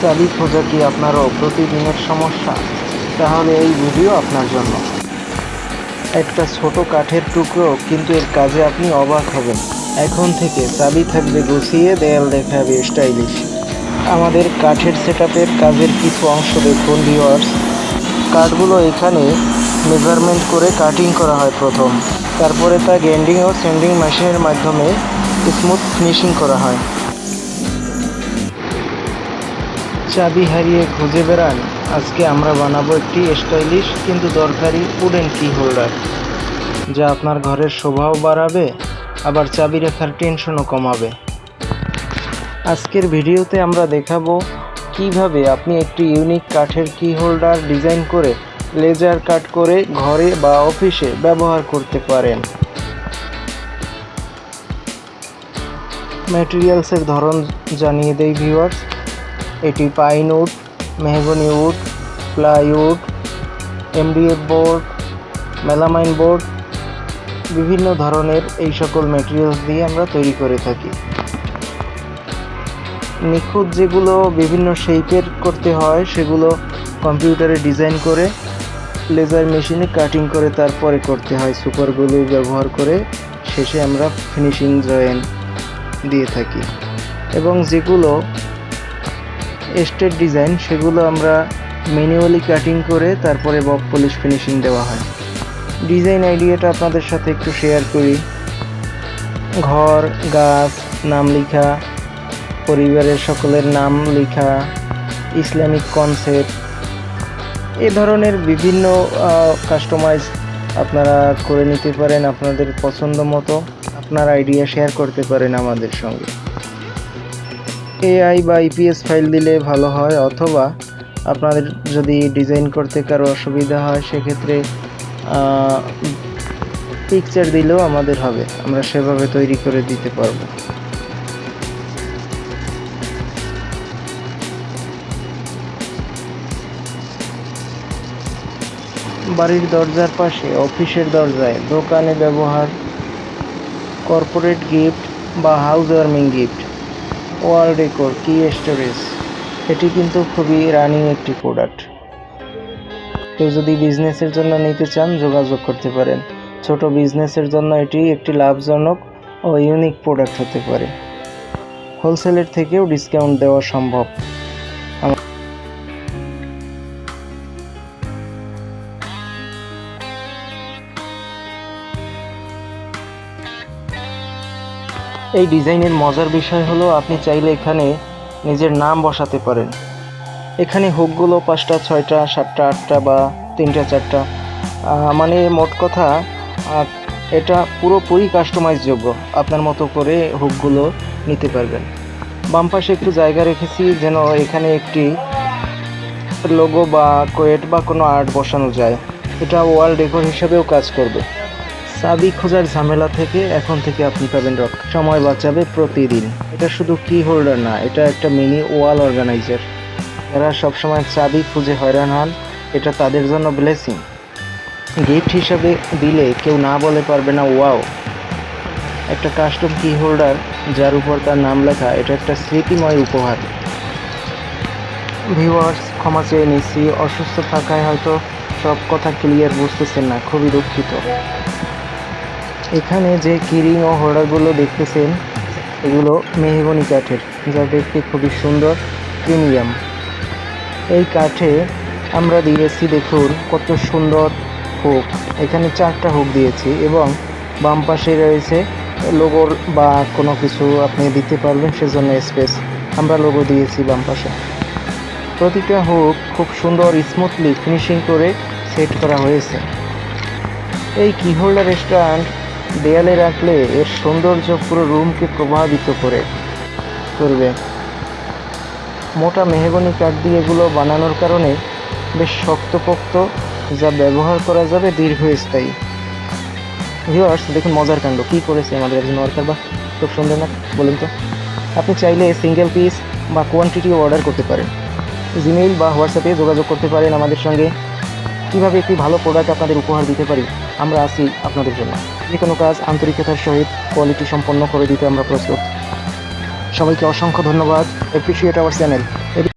চাবি খোঁজা কি আপনারও প্রতিদিনের সমস্যা? তাহলে এই ভিডিও আপনার জন্য। একটা ছোট কাঠের টুকরো, কিন্তু এর কাজে আপনি অবাক হবেন। এখন থেকে চাবি থাকবে গুছিয়ে, দেয়াল দেখাবে স্টাইলিশ। আমাদের কাঠের সেটআপের কাজের কিছু অংশ দেখুন ভিউয়ার্স। কাঠগুলো এখানে মেজারমেন্ট করে কাটিং করা হয় প্রথম, তারপরে তা গ্রাইন্ডিং ও স্যান্ডিং মেশিনের মাধ্যমে স্মুথ ফিনিশিং করা হয়। চাবি হারিয়ে খুঁজে বেড়ান? আজকে আমরা বানাবো একটি স্টাইলিশ কিন্তু দরকারি উডেন কি হোল্ডার, যা আপনার ঘরের শোভাও বাড়াবে, আবার চাবি রাখার টেনশনও কমাবে। আজকের ভিডিওতে আমরা দেখাবো কিভাবে আপনি একটি ইউনিক কাঠের কি হোল্ডার ডিজাইন করে লেজার কাট করে ঘরে বা অফিসে ব্যবহার করতে পারেন। ম্যাটেরিয়ালসের ধরন জানিয়ে দেই ভিউয়ার্স। এটি pine wood, mahogany wood, plywood, MDF board, melamine board, বিভিন্ন ধরনের এই সকল ম্যাটেরিয়ালস দিয়ে আমরা তৈরি করে থাকি। নিখুঁত যেগুলো বিভিন্ন শেপের করতে হয়, সেগুলো কম্পিউটারে ডিজাইন করে লেজার মেশিনে কাটিং করে তারপরে করতে হয় সুপার গ্লু ব্যবহার করে। শেষে আমরা ফিনিশিং জয়েন্ট দিয়ে থাকি। এবং যেগুলো স্টেট ডিজাইন, সেগুলো আমরা ম্যানুয়ালি কাটিং করে তারপরে বব পলিশ ফিনিশিং দেওয়া হয়। ডিজাইন আইডিয়াটা আপনাদের সাথে একটু শেয়ার করি। ঘর, গাছ, নাম লেখা, পরিবারের সকলের নাম লেখা, ইসলামিক কনসেপ্ট, এ ধরনের বিভিন্ন কাস্টমাইজ আপনারা করে নিতে পারেন আপনাদের পছন্দ মতো। আপনার আইডিয়া শেয়ার করতে পারেন আমাদের সঙ্গে। এআই বা ইপিএস ফাইল দিলে ভালো হয়, অথবা আপনাদের যদি ডিজাইন করতে কারো অসুবিধা হয় সেক্ষেত্রে পিকচার দিলেও আমাদের হবে, আমরা সেভাবে তৈরি করে দিতে পারবো। বাড়ির দরজার পাশে, অফিসের দরজায়, দোকানে ব্যবহার, কর্পোরেট গিফট বা হাউস ওয়ার্মিং গিফট, ওয়াল ডেকোর, কি স্টোরেজ, এটি কিন্তু খুবই রানিং একটি প্রোডাক্ট। কেউ যদি বিজনেসের জন্য নিতে চান যোগাযোগ করতে পারেন। ছোট বিজনেসের জন্য এটি একটি লাভজনক ও ইউনিক প্রোডাক্ট হতে পারে। হোলসেলের থেকেও ডিসকাউন্ট দেওয়া সম্ভব। এই ডিজাইনের মজার বিষয় হলো আপনি চাইলে এখানে নিজের নাম বসাতে পারেন। এখানে হুকগুলো 5টা, 6টা, 7টা, 8টা বা 3টা, 4টা, মানে মোট কথা এটা পুরোপুরি কাস্টমাইজ যোগ্য। আপনার মতো করে হুকগুলো নিতে পারবেন। বাম পাশে একটু জায়গা রেখেছি যেন এখানে একটি লোগো বা কোয়েট বা কোনো আর্ট বসানো যায়। এটা ওয়াল ডেকোর হিসেবেও কাজ করবে। চাবি খোঁজার ঝামেলা থেকে এখন থেকে আপনি পাবেন রক্ষা, সময় বাঁচাবে প্রতিদিন। এটা শুধু কি হোল্ডার না, এটা একটা মিনি ওয়াল অর্গানাইজার। যারা সবসময় চাবি খুঁজে হয়রান হন, এটা তাদের জন্য ব্লেসিং। গিফট হিসাবে দিলে কেউ না বলে পারবে না ওয়াও। একটা কাস্টম কি হোল্ডার যার উপর তার নাম লেখা, এটা একটা স্মৃতিময় উপহার। ভিউয়ার্স, ক্ষমা চেয়ে নিচ্ছি, অসুস্থ থাকায় হয়তো সব কথা ক্লিয়ার বুঝতেছেন না, খুবই দুঃখিত। এখানে যে কিরিং ও হোল্ডারগুলো দেখতেছেন, এগুলো মেহগনি কাঠের, যা দেখতে খুবই সুন্দর, প্রিমিয়াম। এই কাঠে আমরা দিয়েছি দেখুন কত সুন্দর হুক। এখানে 4টা হুক দিয়েছি এবং বাম পাশে রয়েছে লোগোর বা কোনো কিছু আপনি দিতে পারবেন সেজন্য স্পেস। আমরা লোগো দিয়েছি বাম পাশে। প্রতিটা হুক খুব সুন্দর স্মুথলি ফিনিশিং করে সেট করা হয়েছে। এই কি হোল্ডার স্ট্যান্ড দেয়ালে রাখলে এর সৌন্দর্য পুরো রুমকে প্রভাবিত করবে। মোটা মেহগনি কাঠ দিয়ে এগুলো বানানোর কারণে বেশ শক্তপোক্ত, যা ব্যবহার করা যাবে দীর্ঘস্থায়ী। ভিউয়ার্স, দেখুন মজার কাণ্ড কী করেছে আমাদের একজন ওয়ার্কার, বা খুব সুন্দর না বলুন তো? আপনি চাইলে সিঙ্গেল পিস বা কোয়ান্টিটিও অর্ডার করতে পারেন। জিমেইল বা হোয়াটসঅ্যাপে যোগাযোগ করতে পারেন আমাদের সঙ্গে। কীভাবে একটি ভালো প্রোডাক্ট আপনাদের উপহার দিতে পারি, আমরা আছি আপনাদের জন্য। যে কোনো কাজ আন্তরিকতার সহিত কোয়ালিটি সম্পন্ন করে দিতে আমরা প্রস্তুত। সবাইকে অসংখ্য ধন্যবাদ। Appreciate our channel.